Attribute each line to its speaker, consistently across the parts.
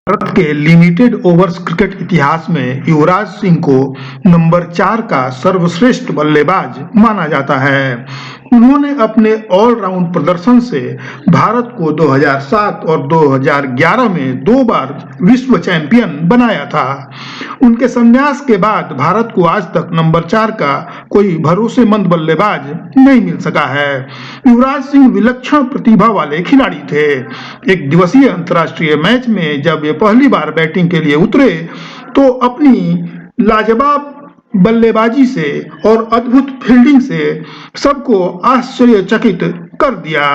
Speaker 1: भारत के limited overs cricket इतिहास में युवराज सिंह को नंबर 4 का सर्वश्रेष्ठ बल्लेबाज माना जाता है। उन्होंने अपने ऑलराउंड प्रदर्शन से भारत को 2007 और 2011 में 2 बार विश्व चैंपियन बनाया था। उनके संन्यास के बाद भारत को आज तक नंबर 4 का कोई भरोसेमंद बल्लेबाज नहीं मिल सका है। युवराज सिंह विलक्षण प्रतिभा वाले खिलाड़ी थे। एक दिवसीय अंतर्राष्ट्रीय मैच में जब वे पहली बार बैटिंग के लिए उतरे तो अपनी लाजवाब बल्लेबाजी से और अद्भुत फील्डिंग से सबको आश्चर्यचकित कर दिया।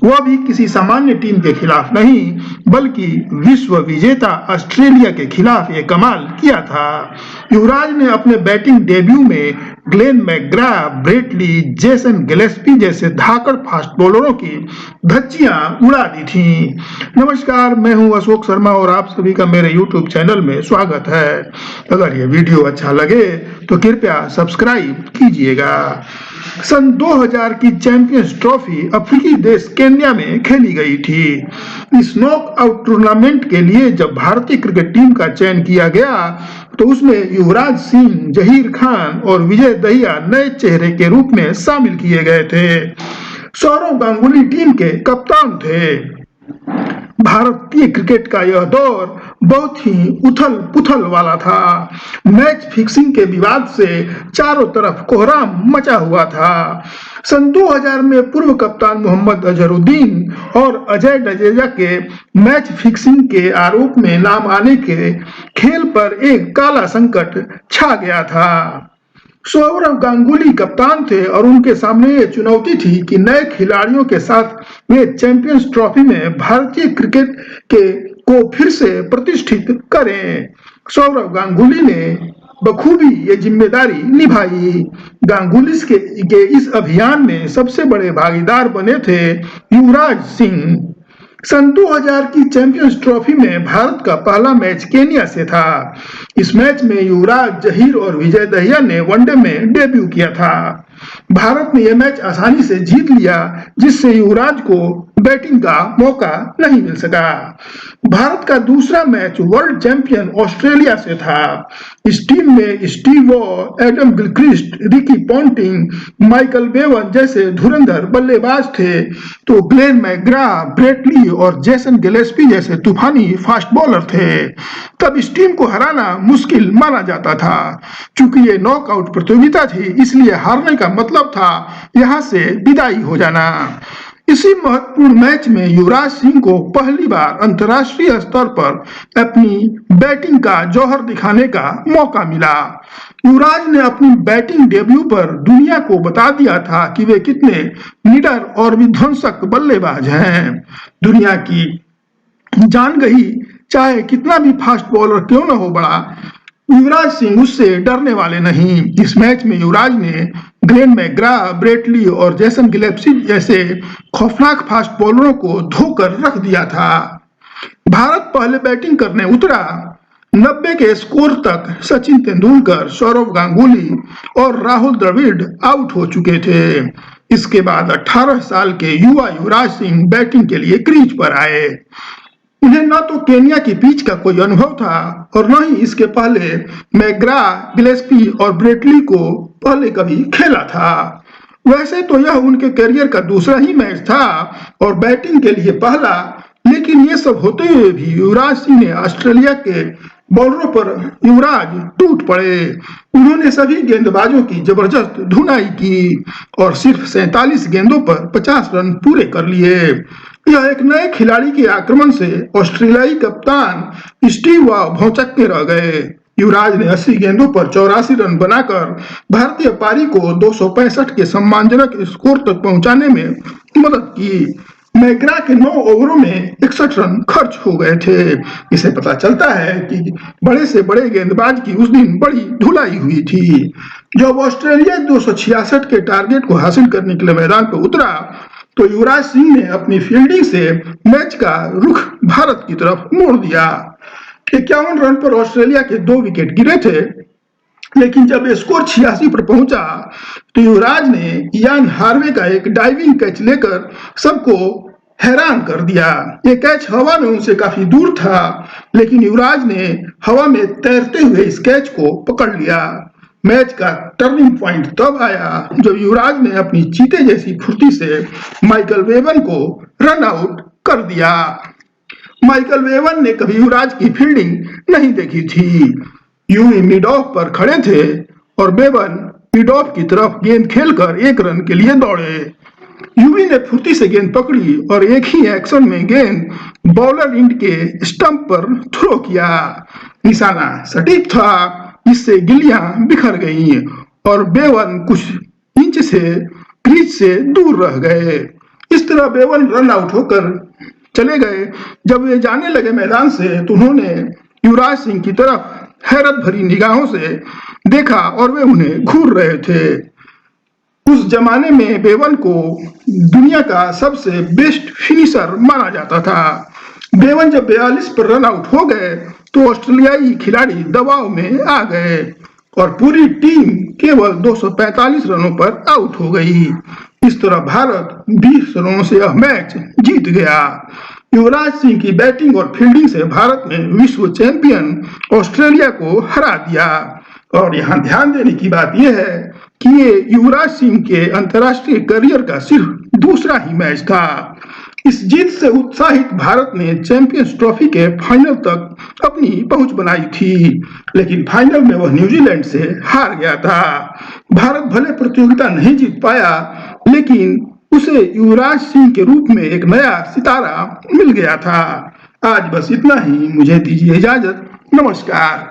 Speaker 1: वह भी किसी सामान्य टीम के खिलाफ नहीं बल्कि विश्व विजेता ऑस्ट्रेलिया के खिलाफ ये कमाल किया था। युवराज ने अपने बैटिंग डेब्यू में Glenn McGrath, Brett Lee, Jason Gillespie जैसे धाकड़ फास्ट बॉलरों की धज्जियां उड़ा दी थी। नमस्कार, मैं हूं अशोक शर्मा और आप सभी का मेरे YouTube चैनल में स्वागत है। अगर ये वीडियो अच्छा लगे तो कृपया सब्सक्राइब कीजिएगा। सन 2000 की चैंपियंस ट्रॉफी अफ्रीकी देश केन्या में खेली गई थी। इस नॉकआउट टूर्नामेंट के लिए जब भारतीय क्रिकेट टीम का चयन किया गया तो उसमें युवराज सिंह, जहीर खान और विजय दहिया नए चेहरे के रूप में शामिल किए गए थे। सौरव गांगुली टीम के कप्तान थे। भारतीय क्रिकेट का यह दौर बहुत ही उथल पुथल वाला था। मैच फिक्सिंग के विवाद से चारों तरफ कोहराम मचा हुआ था। सन 2000 में पूर्व कप्तान मोहम्मद अजहरुद्दीन और अजय जडेजा के मैच फिक्सिंग के आरोप में नाम आने के खेल पर एक काला संकट छा गया था। सौरव गांगुली कप्तान थे और उनके सामने ये चुनौती थी कि नए खिलाड़ियों के साथ वे चैंपियंस ट्रॉफी में भारतीय क्रिकेट को फिर से प्रतिष्ठित करें। सौरव गांगुली ने बखूबी ये जिम्मेदारी निभाई। गांगुली के इस अभियान में सबसे बड़े भागीदार बने थे युवराज सिंह। सन 2000 की चैंपियंस ट्रॉफी में भारत का पहला मैच केन्या से था। इस मैच में युवराज, जहीर और विजय दहिया ने वनडे में डेब्यू किया था। भारत ने यह मैच आसानी से जीत लिया जिससे युवराज को बैटिंग का मौका नहीं मिल सका। भारत का दूसरा मैच वर्ल्ड चैंपियन ऑस्ट्रेलिया से था। इस टीम में Steve Waugh, Adam Gilchrist, Ricky Ponting, Michael Bevan जैसे धुरंधर बल्लेबाज थे तो ग्लेन मैकग्रा, ब्रेट ली और जेसन गिलेस्पी जैसे तूफानी फास्ट बॉलर थे। तब इस टीम को हराना मुश्किल माना जाता था। चूंकि ये नॉकआउट प्रतियोगिता थी इसलिए हारने का मतलब था यहाँ से विदाई हो जाना। इसी महत्वपूर्ण मैच में युवराज सिंह को पहली बार अंतर्राष्ट्रीय स्तर पर अपनी बैटिंग का जौहर दिखाने का मौका मिला। युवराज ने अपनी बैटिंग डेब्यू पर दुनिया को बता दिया था कि वे कितने निडर और विध्वंसक बल्लेबाज हैं। दुनिया की जान गई, चाहे कितना भी फास्ट बॉलर क्यों न हो बड़ा, युवराज सिंह उससे डरने वाले नहीं। इस मैच में युवराज ने ग्लेन मैकग्रा, ब्रेट ली और जेसन गिलेस्पी जैसे खौफनाक फास्ट बॉलरों को धोकर रख दिया था। भारत पहले बैटिंग करने उतरा। 90 के स्कोर तक सचिन तेंदुलकर, सौरव गांगुली और राहुल द्रविड़ आउट हो चुके थे। इसके बाद 18 साल के युवा युवराज सिंह बैटिंग के लिए क्रीज पर आए। उन्हें न तो केन्या की पिच का कोई अनुभव था और न ही इसके पहले मैकग्रा, गिलेस्पी और ब्रेट ली को पहले कभी खेला था। वैसे तो यह उनके करियर का दूसरा ही मैच था और बैटिंग के लिए पहला, लेकिन ये सब होते हुए भी युवराज सिंह ने ऑस्ट्रेलिया के बॉलरों पर युवराज टूट पड़े। उन्होंने सभी गेंदबाजों की जबरदस्त धुनाई की और सिर्फ 47 गेंदों पर 50 रन पूरे कर लिए। यह एक नए खिलाड़ी के आक्रमण से ऑस्ट्रेलियाई कप्तान स्टीव वॉ भौचक्के रह गए। युवराज ने 80 गेंदों पर 84 रन बनाकर भारतीय पारी को 265 के सम्मानजनक स्कोर तक पहुंचाने में मदद की। मैकग्रा के 9 ओवरों में 61 रन खर्च हो गए थे। इसे पता चलता है कि बड़े से बड़े गेंदबाज की उस दिन बड़ी धुलाई हुई थी। जब ऑस्ट्रेलिया 266 के टारगेट को हासिल करने के लिए मैदान पर उतरा तो युवराज सिंह ने अपनी फील्डिंग से मैच का रुख भारत की तरफ मोड़ दिया। 51 रन पर ऑस्ट्रेलिया के 2 विकेट गिरे थे, लेकिन जब स्कोर 86 पर पहुंचा तो युवराज ने इयान हार्वे का एक डाइविंग कैच लेकर सबको हैरान कर दिया। ये कैच हवा में उनसे काफी दूर था, लेकिन युवराज ने हवा में तैरते हुए इस कैच को पकड़ लिया। मैच का टर्निंग पॉइंट तब आया जब युवराज ने अपनी चीते जैसी फुर्ती से माइकल वेवन को रन आउट कर दिया। माइकल वेवन ने कभी युवराज की फील्डिंग नहीं देखी थी। यूवी मिड ऑफ पर खड़े थे और बेवन मिड ऑफ की तरफ गेंद खेलकर 1 रन के लिए दौड़े। यूवी ने फुर्ती से गेंद पकड़ी और एक ही एक्शन में गेंद बॉलर इंड के स्टंप पर थ्रो किया। निशाना सटीक था, जिससे गिल्लियां बिखर गईं और बेवन कुछ इंच से क्रीज से दूर रह गए। इस तरह बेवन रन आउट होकर चले गए। जब वे जाने लगे मैदान से तो उन्होंने युवराज सिंह की तरफ हैरत भरी निगाहों से देखा और वे उन्हें घूर रहे थे। उस जमाने में बेवन को दुनिया का सबसे बेस्ट फिनिशर माना जाता था। बेवन जब 42 पर रन आउट हो गए तो ऑस्ट्रेलियाई खिलाड़ी दबाव में आ गए और पूरी टीम केवल 245 रनों पर आउट हो गई। इस तरह भारत 20 रनों से यह मैच जीत गया। युवराज सिंह की बैटिंग और फील्डिंग से भारत ने विश्व चैंपियन ऑस्ट्रेलिया को हरा दिया। और यहाँ ध्यान देने की बात यह है कि ये युवराज सिंह के अंतर्राष्ट्रीय करियर का सिर्फ दूसरा ही मैच था। इस जीत से उत्साहित भारत ने चैंपियंस ट्रॉफी के फाइनल तक अपनी पहुंच बनाई थी, लेकिन फाइनल में वह न्यूजीलैंड से हार गया था। भारत भले प्रतियोगिता नहीं जीत पाया, लेकिन उसे युवराज सिंह के रूप में एक नया सितारा मिल गया था। आज बस इतना ही। मुझे दीजिए इजाजत। नमस्कार।